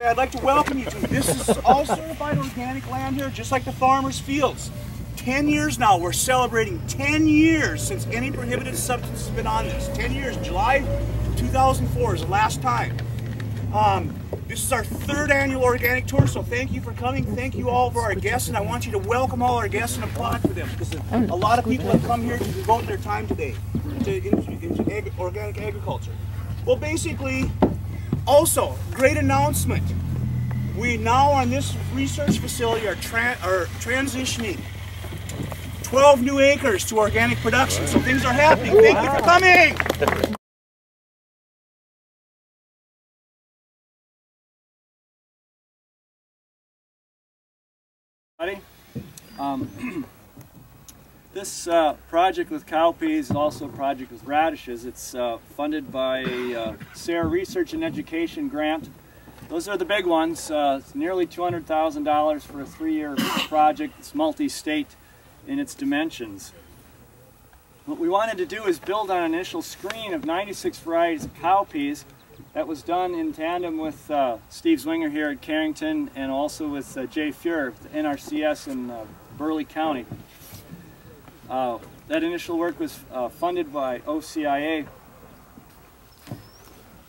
I'd like to welcome you to this is all certified organic land here, just like the farmers' fields. 10 years now, we're celebrating 10 years since any prohibited substance has been on this. 10 years, July 2004 is the last time. This is our third annual organic tour, so thank you for coming. Thank you all for our guests, and I want you to welcome all our guests and applaud for them, because a lot of people have come here to devote their time today into organic agriculture. Well, basically, also, great announcement. We now on this research facility are transitioning 12 new acres to organic production. So things are happening. Thank you for coming. This project with cowpeas is also a project with radishes. It's funded by a SARE Research and Education grant. Those are the big ones. It's nearly $200,000 for a 3-year project. It's multi-state in its dimensions. What we wanted to do is build on an initial screen of 96 varieties of cowpeas. That was done in tandem with Steve Zwinger here at Carrington, and also with Jay Fuhr, the NRCS in Burleigh County. That initial work was funded by OCIA.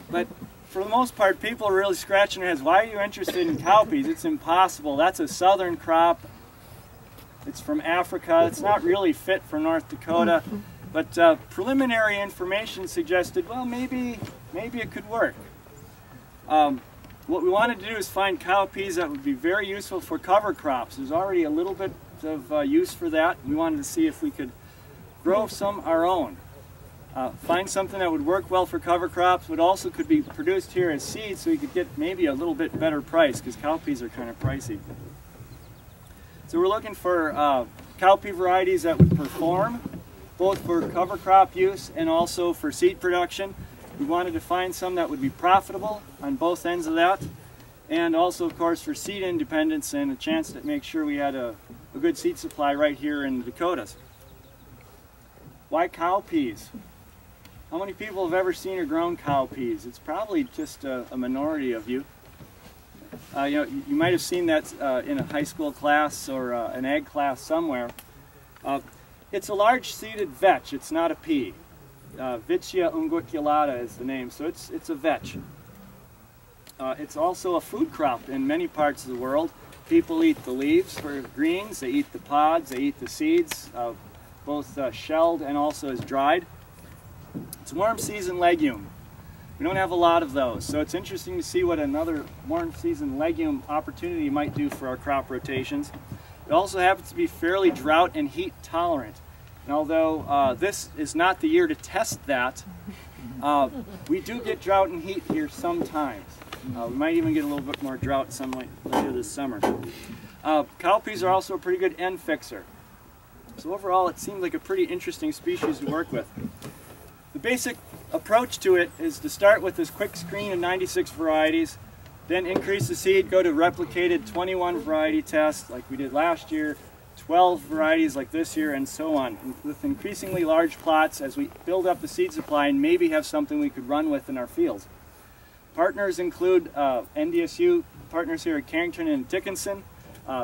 But for the most part, people are really scratching their heads. Why are you interested in cowpeas? It's impossible. That's a southern crop. It's from Africa. It's not really fit for North Dakota. But preliminary information suggested, well, maybe it could work. What we wanted to do is find cowpeas that would be very useful for cover crops. There's already a little bit of use for that. We wanted to see if we could grow some our own. Find something that would work well for cover crops, but also could be produced here as seeds, so you could get maybe a little bit better price, because cowpeas are kind of pricey. So we're looking for cowpea varieties that would perform, both for cover crop use and also for seed production. We wanted to find some that would be profitable on both ends of that, and also, of course, for seed independence and a chance to make sure we had a good seed supply right here in the Dakotas. Why cowpeas? How many people have ever seen or grown cowpeas? It's probably just a minority of you. You might have seen that in a high school class or an ag class somewhere. It's a large seeded vetch. It's not a pea. Vicia unguiculata is the name, so it's a vetch. It's also a food crop in many parts of the world. People eat the leaves for greens, they eat the pods, they eat the seeds, both shelled and also as dried. It's a warm season legume. We don't have a lot of those, so it's interesting to see what another warm season legume opportunity might do for our crop rotations. It also happens to be fairly drought and heat tolerant. And although this is not the year to test that, we do get drought and heat here sometimes. We might even get a little bit more drought some later this summer. Cowpeas are also a pretty good end fixer. So overall, it seems like a pretty interesting species to work with. The basic approach to it is to start with this quick screen of 96 varieties, then increase the seed, go to replicated 21 variety tests like we did last year, 12 varieties like this year, and so on, with increasingly large plots as we build up the seed supply and maybe have something we could run with in our fields. Partners include NDSU partners here at Carrington and Dickinson,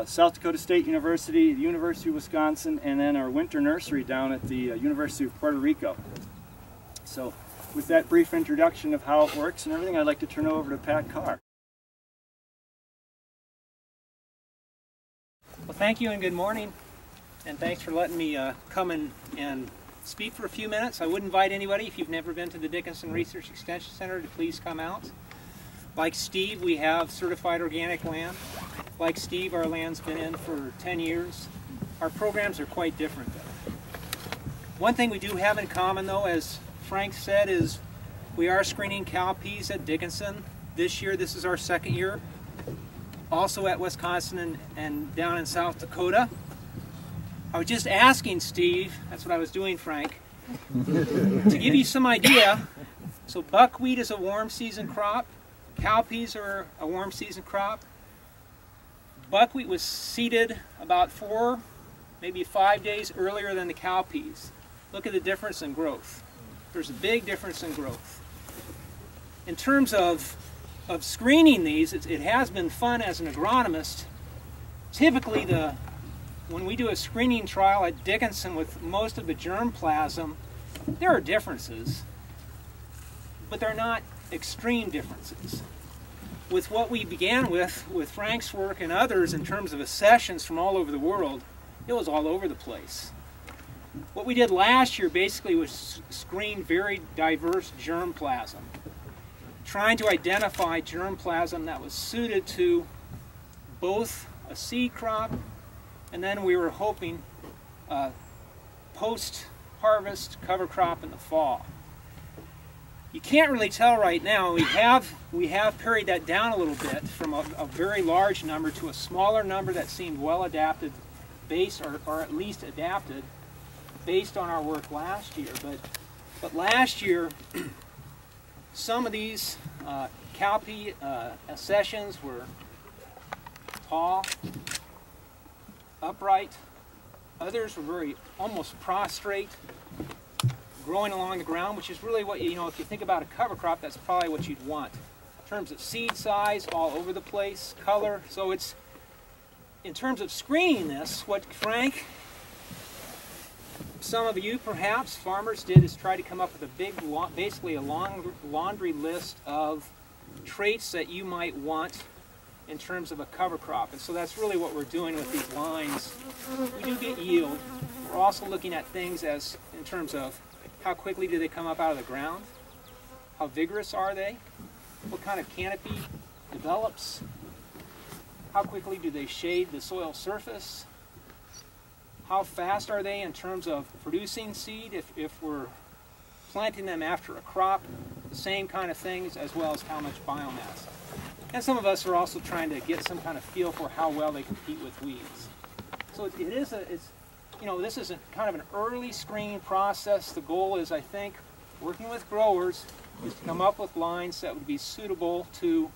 South Dakota State University, the University of Wisconsin, and then our winter nursery down at the University of Puerto Rico. So with that brief introduction of how it works and everything, I'd like to turn it over to Pat Carr. Well, thank you and good morning, and thanks for letting me come and speak for a few minutes. I would invite anybody, if you've never been to the Dickinson Research Extension Center, to please come out. Like Steve, we have certified organic land. Like Steve, our land's been in for 10 years. Our programs are quite different though. One thing we do have in common though, as Frank said, is we are screening cowpeas at Dickinson. This year, this is our second year. Also at Wisconsin and down in South Dakota. I was just asking Steve, that's what I was doing, Frank, to give you some idea. So buckwheat is a warm season crop. Cowpeas are a warm season crop. Buckwheat was seeded about 4, maybe 5 days earlier than the cowpeas. Look at the difference in growth. There's a big difference in growth. In terms of of screening these, it has been fun as an agronomist. Typically, when we do a screening trial at Dickinson with most of the germplasm, there are differences, but they're not extreme differences. With what we began with Frank's work and others in terms of accessions from all over the world, it was all over the place. What we did last year basically was screen very diverse germplasm, trying to identify germplasm that was suited to both a seed crop, and then we were hoping post-harvest cover crop in the fall. You can't really tell right now. We have pared that down a little bit from a very large number to a smaller number that seemed well adapted, or at least adapted, based on our work last year. But last year, some of these cowpea accessions were tall, upright. Others were very almost prostrate, growing along the ground, which is really what, if you think about a cover crop, that's probably what you'd want. In terms of seed size, all over the place, color. So it's, in terms of screening this, what Frank, some of you perhaps, farmers did, is try to come up with a big, basically a long laundry list of traits that you might want in terms of a cover crop. And so that's really what we're doing with these lines. We do get yield. We're also looking at things as, in terms of how quickly do they come up out of the ground? How vigorous are they? What kind of canopy develops? How quickly do they shade the soil surface? How fast are they in terms of producing seed if we're planting them after a crop? The same kind of things, as well as how much biomass. And some of us are also trying to get some kind of feel for how well they compete with weeds. So this is kind of an early screening process. The goal is, I think, working with growers, is to come up with lines that would be suitable to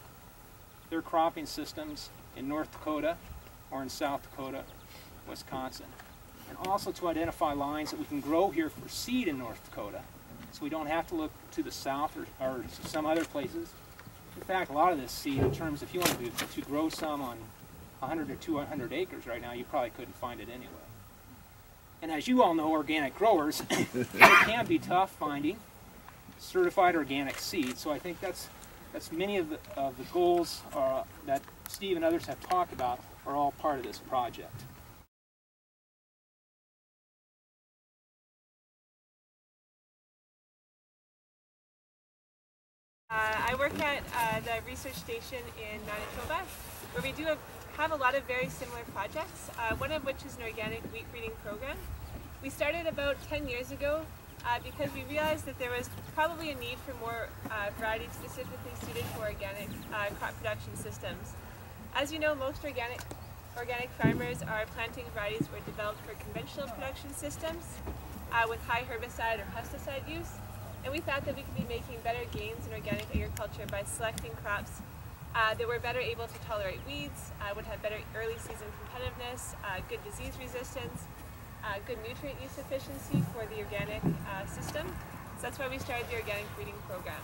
their cropping systems in North Dakota or in South Dakota, Wisconsin. And also to identify lines that we can grow here for seed in North Dakota, so we don't have to look to the south or some other places. In fact, a lot of this seed, in terms, if you wanted to grow some on 100 or 200 acres right now, you probably couldn't find it anyway. And as you all know, organic growers, it can be tough finding certified organic seed. So I think that's many of the goals that Steve and others have talked about are all part of this project. I work at the research station in Manitoba, where we do have a lot of very similar projects, one of which is an organic wheat breeding program. We started about 10 years ago because we realized that there was probably a need for more varieties specifically suited for organic crop production systems. As you know, most organic farmers are planting varieties that were developed for conventional production systems with high herbicide or pesticide use. And we thought that we could be making better gains in organic agriculture by selecting crops that were better able to tolerate weeds, would have better early season competitiveness, good disease resistance, good nutrient use efficiency for the organic system. So that's why we started the organic breeding program.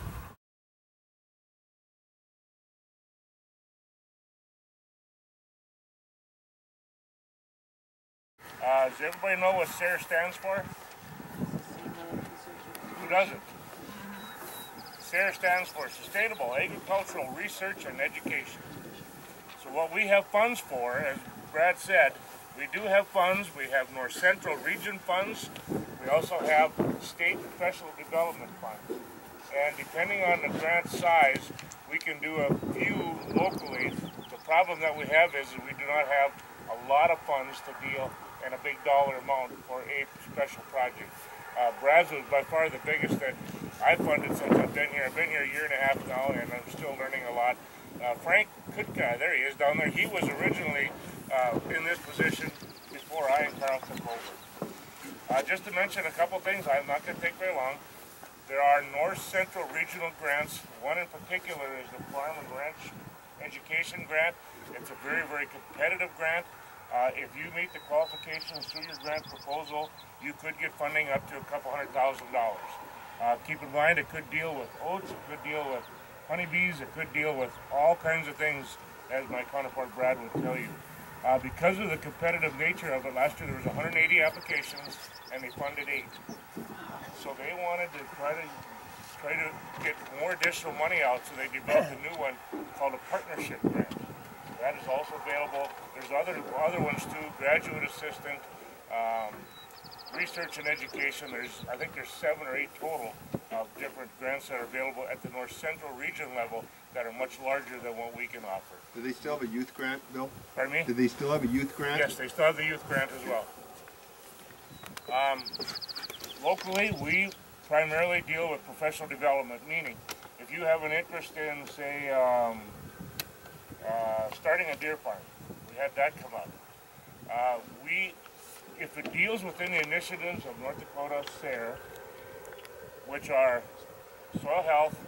Does everybody know what SARE stands for? Who doesn't? SARE stands for Sustainable Agricultural Research and Education. So what we have funds for, as Brad said, we do have funds. We have North Central Region funds. We also have state professional development funds. And depending on the grant size, we can do a few locally. The problem that we have is that we do not have a lot of funds to deal in a big dollar amount for a special project. Brad's was by far the biggest that I've funded since I've been here. I've been here a year and a half now, and I'm still learning a lot. Frank Kutka, there he is down there. He was originally in this position before I and Carl took over. Just to mention a couple things, I'm not going to take very long. There are North Central Regional grants. One in particular is the Farm and Ranch Education Grant. It's a very, very competitive grant. If you meet the qualifications through your grant proposal, you could get funding up to $200,000. Keep in mind, it could deal with oats, it could deal with honeybees. It could deal with all kinds of things, as my counterpart Brad would tell you. Because of the competitive nature of it, last year there was 180 applications and they funded 8. So they wanted to try to get more additional money out, so they developed a new one called a partnership grant. That is also available. There's other ones too, graduate assistant, research and education. I think there's 7 or 8 total of different grants that are available at the North Central region level that are much larger than what we can offer. Do they still have a youth grant, Bill? Pardon me? Do they still have a youth grant? Yes, they still have the youth grant as well. Locally, we primarily deal with professional development, meaning if you have an interest in, say, starting a deer farm, we had that come up. If it deals within the initiatives of North Dakota SARE, which are soil health,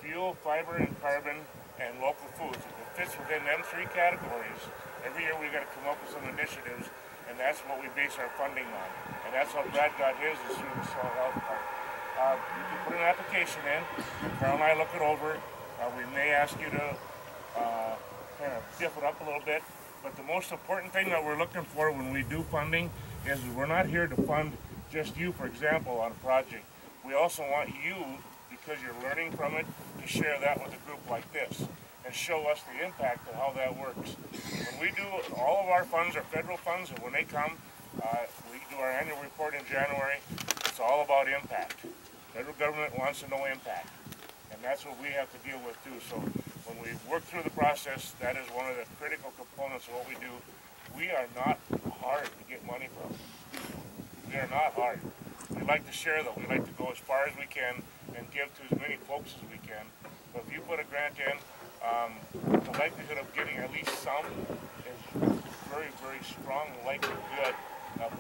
fuel, fiber, and carbon, and local foods, if it fits within them 3 categories, every year we've got to come up with some initiatives, and that's what we base our funding on. And that's how Brad got his, is through the soil health part. You can put an application in, Carl and I look it over. We may ask you to kind of diff it up a little bit, but the most important thing that we're looking for when we do funding is we're not here to fund just you, for example, on a project. We also want you, because you're learning from it, to share that with a group like this and show us the impact of how that works. When we do, all of our funds are federal funds, and when they come, we do our annual report in January. It's all about impact. Federal government wants to know impact, and that's what we have to deal with too. So when we work through the process, that is one of the critical components of what we do. We are not hard to get money from. We are not hard. We like to share though. We like to go as far as we can and give to as many folks as we can. But if you put a grant in, the likelihood of getting at least some is very, very strong, likely good,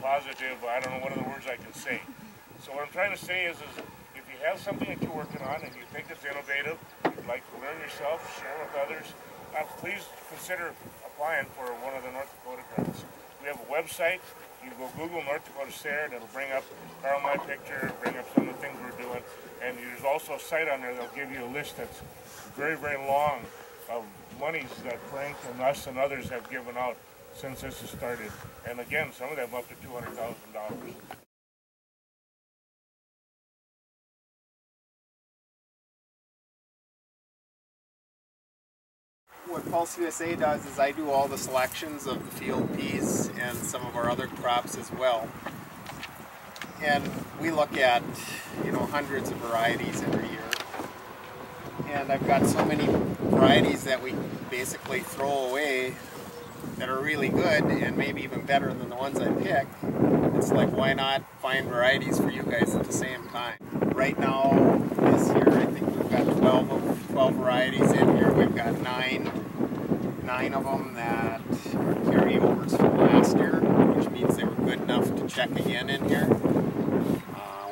positive. I don't know what other words I can say. So what I'm trying to say is if you have something that you're working on and you think it's innovative, you'd like to learn yourself, share with others, please consider applying for one of the North Dakota grants. We have a website. You go Google North Dakota SARE, and it'll bring up Carl, my picture, bring up some of the things we're doing. And there's also a site on there that'll give you a list that's very, very long of monies that Frank and us and others have given out since this has started. And again, some of them up to $200,000. What Pulse USA does is I do all the selections of the field peas and some of our other crops as well. And we look at, hundreds of varieties every year. And I've got so many varieties that we basically throw away that are really good and maybe even better than the ones I pick. It's like, why not find varieties for you guys at the same time? Right now, this year, I think we've got 12 varieties in here. We've got nine of them that are carryovers from last year, which means they were good enough to check again in here.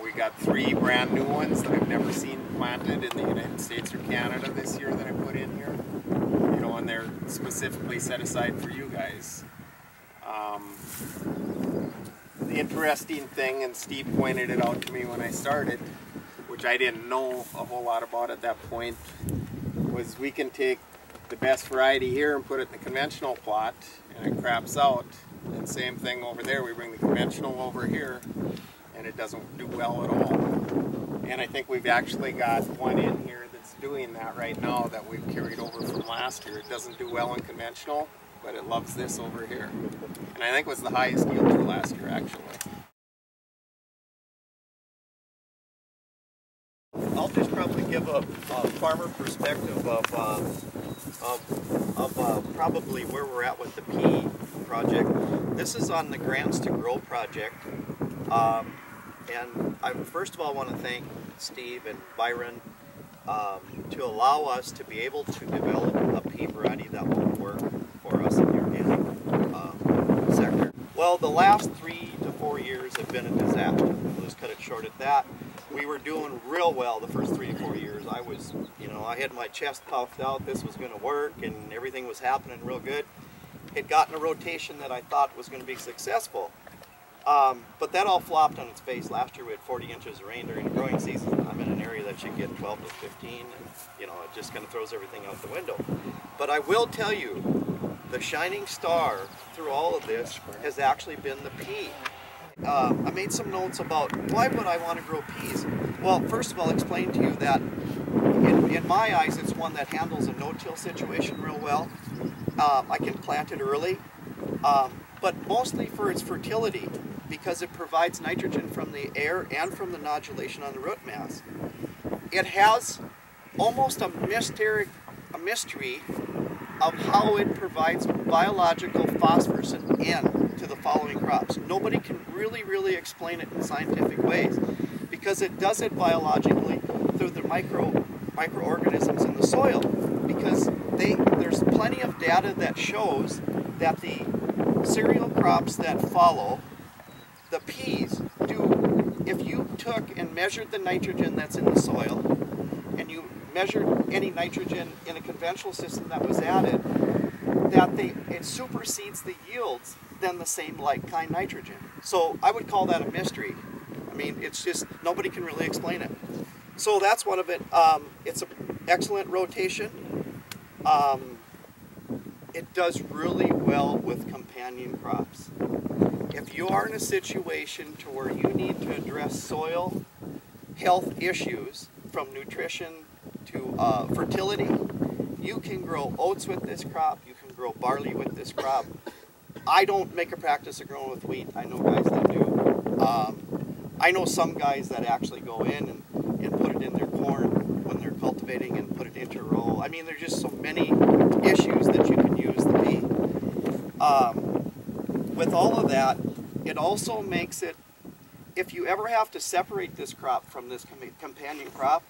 We got 3 brand new ones that I've never seen planted in the United States or Canada this year that I put in here. And they're specifically set aside for you guys. The interesting thing, and Steve pointed it out to me when I started, which I didn't know a whole lot about at that point, was we can take the best variety here and put it in the conventional plot and it craps out. And same thing over there, we bring the conventional over here and it doesn't do well at all. And I think we've actually got one in here that's doing that right now that we've carried over from last year. It doesn't do well in conventional, but it loves this over here. And I think it was the highest yield for last year actually. I'll just probably give a farmer perspective of probably where we're at with the pea project. This is on the Grants to Grow project. And I first of all want to thank Steve and Byron to allow us to be able to develop a pea variety that will work for us in the organic sector. Well, the last 3 to 4 years have been a disaster. We'll just cut it short at that. We were doing real well the first 3 to 4 years. I was, I had my chest puffed out, this was going to work, and everything was happening real good. Had gotten a rotation that I thought was going to be successful. But that all flopped on its face. Last year we had 40 inches of rain during the growing season. I'm in an area that should get 12 to 15, and you know, it just kind of throws everything out the window. But I will tell you, the shining star through all of this has actually been the pea. I made some notes about why would I want to grow peas. Well, first of all, explain to you that in my eyes, it's one that handles a no-till situation real well. I can plant it early, but mostly for its fertility, because it provides nitrogen from the air and from the nodulation on the root mass. It has almost a mystery of how it provides biological phosphorus and N to the following crops. Nobody can really explain it in scientific ways, because it does it biologically through the microorganisms in the soil, because there's plenty of data that shows that the cereal crops that follow the peas do, if you took and measured the nitrogen that's in the soil and you measured any nitrogen in a conventional system that was added, that it supersedes the yields than the same like kind nitrogen. So I would call that a mystery. I mean, it's just, nobody can really explain it. So that's one of it. It's an excellent rotation. It does really well with companion crops. If you are in a situation to where you need to address soil health issues from nutrition to fertility, you can grow oats with this crop, you can grow barley with this crop. I don't make a practice of growing with wheat. I know guys that do. I know some guys that actually go in and put it in their corn when they're cultivating and put it into a row. I mean, there's just so many issues that you can use the pea. With all of that, it also makes it, if you ever have to separate this crop from this companion crop,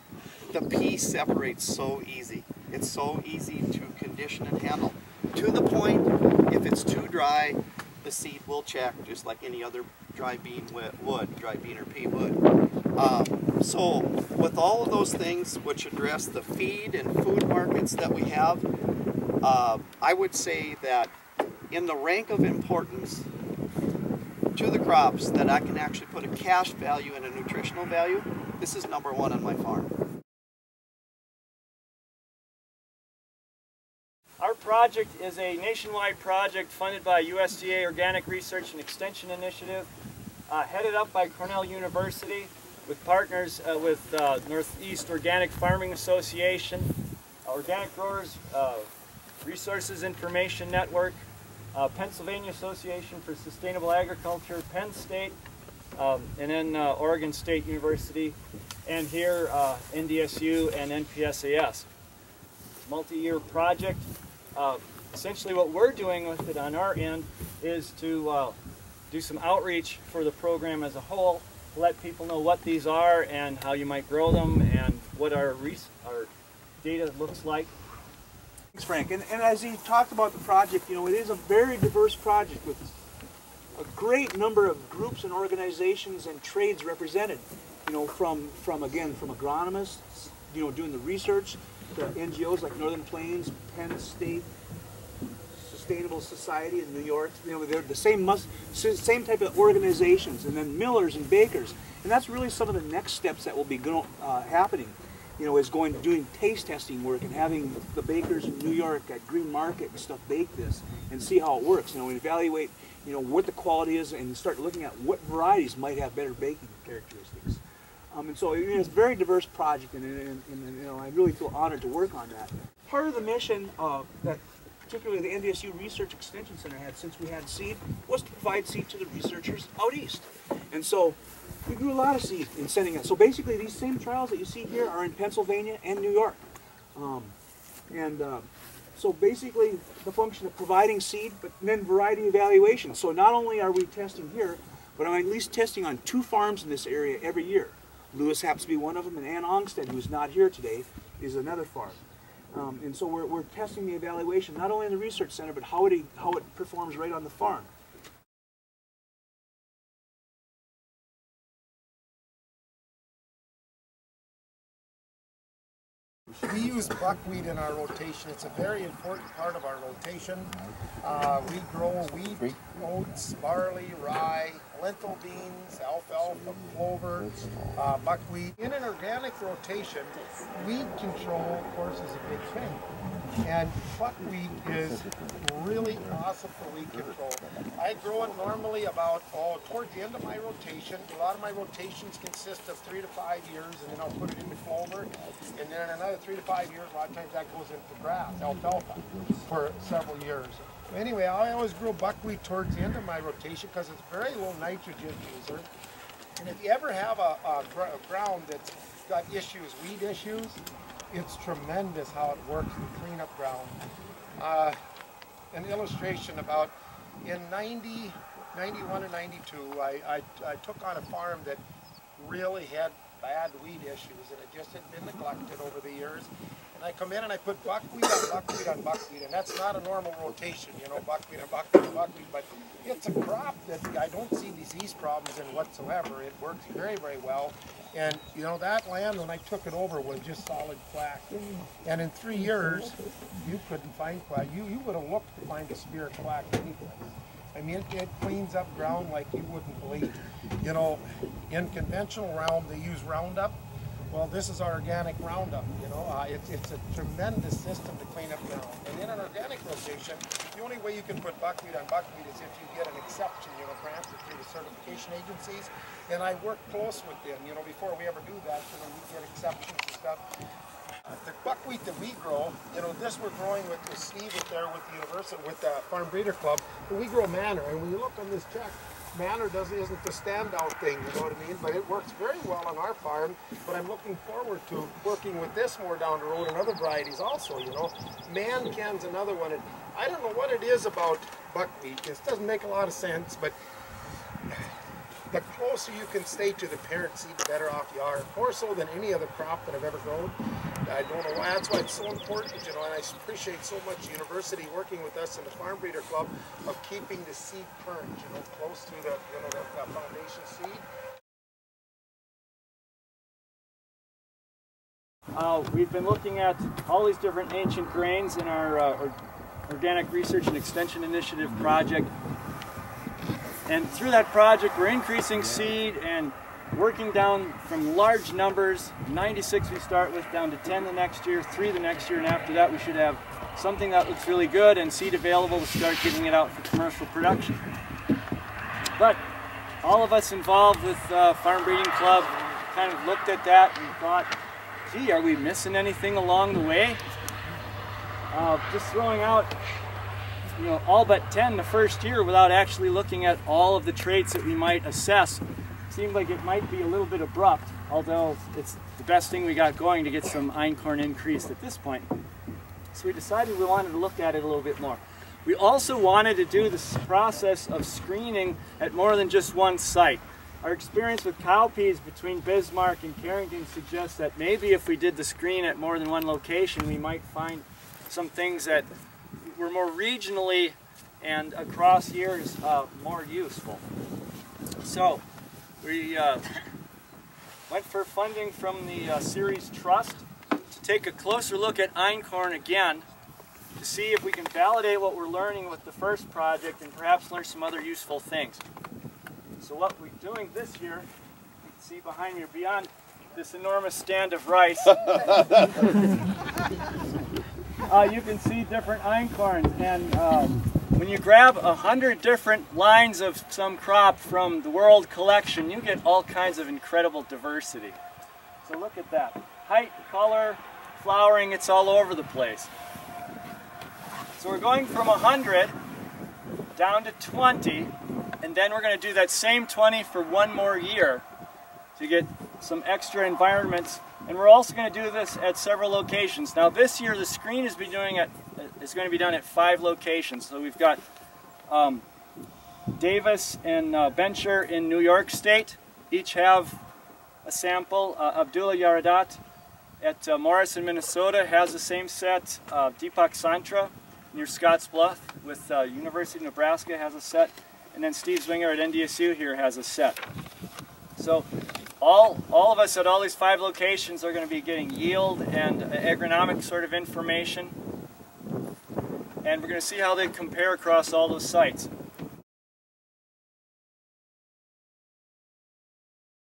the pea separates so easy. It's so easy to condition and handle. To the point, if it's too dry, the seed will check just like any other dry bean would, dry bean or pea would. So with all of those things which address the feed and food markets that we have, I would say that in the rank of importance to the crops that I can actually put a cash value and a nutritional value, this is number one on my farm. Our project is a nationwide project funded by USDA Organic Research and Extension Initiative, headed up by Cornell University, with partners with Northeast Organic Farming Association, Organic Growers Resources Information Network, Pennsylvania Association for Sustainable Agriculture, Penn State, and then Oregon State University, and here NDSU and NPSAS. Multi-year project. Essentially what we're doing with it on our end is to do some outreach for the program as a whole, let people know what these are and how you might grow them and what our data looks like. Thanks, Frank. And as he talked about the project, you know, it is a very diverse project with a great number of groups and organizations and trades represented. You know, from agronomists, you know, doing the research, to NGOs like Northern Plains, Penn State, Sustainable Society in New York. You know, they're the same type of organizations, and then millers and bakers. And that's really some of the next steps that will be happening. You know, is doing taste testing work and having the bakers in New York at Green Market and stuff bake this and see how it works. You know, and evaluate, you know, what the quality is and start looking at what varieties might have better baking characteristics. And so it's a very diverse project, and you know, I really feel honored to work on that. Part of the mission that particularly the NDSU Research Extension Center had since we had seed was to provide seed to the researchers out east. And so we grew a lot of seed in sending it. So basically these same trials that you see here are in Pennsylvania and New York. So basically the function of providing seed, but then variety evaluation. So not only are we testing here, but I'm at least testing on 2 farms in this area every year. Lewis happens to be one of them, and Ann Ongstead, who's not here today, is another farm. And so we're testing the evaluation, not only in the research center, but how it performs right on the farm. We use buckwheat in our rotation. It's a very important part of our rotation. We grow wheat, oats, barley, rye, lentil beans, alfalfa, clover, buckwheat. In an organic rotation, weed control, of course, is a big thing. And buckwheat is really awesome for weed control. I grow it normally about, towards the end of my rotation. A lot of my rotations consist of 3 to 5 years, and then I'll put it into clover. And then in another 3 to 5 years, a lot of times that goes into grass, alfalfa, for several years. Anyway, I always grow buckwheat towards the end of my rotation because it's very low nitrogen user. And if you ever have a ground that's got issues, weed issues, it's tremendous how it works to clean up ground. An illustration about in 90, 91 and 92, I took on a farm that really had bad weed issues, and it just had been neglected over the years. And I come in and I put buckwheat on buckwheat on buckwheat, and that's not a normal rotation, you know, buckwheat on buckwheat on buckwheat, but it's a crop that I don't see disease problems in whatsoever. It works very, very well. And, you know, that land, when I took it over, was just solid quack. And in 3 years, you couldn't find quack. You would have looked to find a spear quack anyplace. I mean, it cleans up ground like you wouldn't believe. You know, in conventional realm, they use Roundup. Well, this is our organic Roundup, you know. It's a tremendous system to clean up ground. And in an organic rotation, the only way you can put buckwheat on buckwheat is if you get an exception, you know, granted through the certification agencies. And I work close with them, you know, before we ever do that, so that we get exceptions and stuff. The buckwheat that we grow, you know, this we're growing with Steve up there with the university, with the Farm Breeder Club, but we grow Manor. And when you look on this check, Manor isn't the standout thing, you know what I mean? But it works very well on our farm. But I'm looking forward to working with this more down the road and other varieties also, you know. Mancan's another one. And I don't know what it is about buckwheat. This doesn't make a lot of sense, but the closer you can stay to the parent seed, the better off you are. More so than any other crop that I've ever grown. I don't know why. That's why it's so important, you know, and I appreciate so much the university working with us in the Farm Breeder Club of keeping the seed current, you know, close to the, you know, the foundation seed. We've been looking at all these different ancient grains in our Organic Research and Extension Initiative project. And through that project, we're increasing seed and working down from large numbers, 96 we start with, down to 10 the next year, 3 the next year, and after that we should have something that looks really good and seed available to start getting it out for commercial production. But all of us involved with Farm Breeding Club kind of looked at that and thought, gee, are we missing anything along the way? Just throwing out, you know, all but 10 the first year without actually looking at all of the traits that we might assess seemed like it might be a little bit abrupt, although it's the best thing we got going to get some einkorn increase at this point. So we decided we wanted to look at it a little bit more. We also wanted to do this process of screening at more than just one site. Our experience with cowpeas between Bismarck and Carrington suggests that maybe if we did the screen at more than one location, we might find some things that were more regionally and across years more useful. So we went for funding from the Ceres Trust to take a closer look at einkorn again to see if we can validate what we're learning with the first project and perhaps learn some other useful things. So what we're doing this year, you can see behind me, beyond this enormous stand of rice, you can see different einkorns, and when you grab 100 different lines of some crop from the world collection, you get all kinds of incredible diversity. So look at that. Height, color, flowering, it's all over the place. So we're going from 100 down to 20, and then we're going to do that same 20 for one more year to get some extra environments. And we're also going to do this at several locations. Now this year the screen is going to be done at 5 locations. So we've got Davis and Bencher in New York State. Each have a sample. Abdullah Yaradat at Morris in Minnesota has the same set. Deepak Santra near Scotts Bluff with University of Nebraska has a set. And then Steve Zwinger at NDSU here has a set. So all of us at all these 5 locations are going to be getting yield and agronomic sort of information. And we're going to see how they compare across all those sites.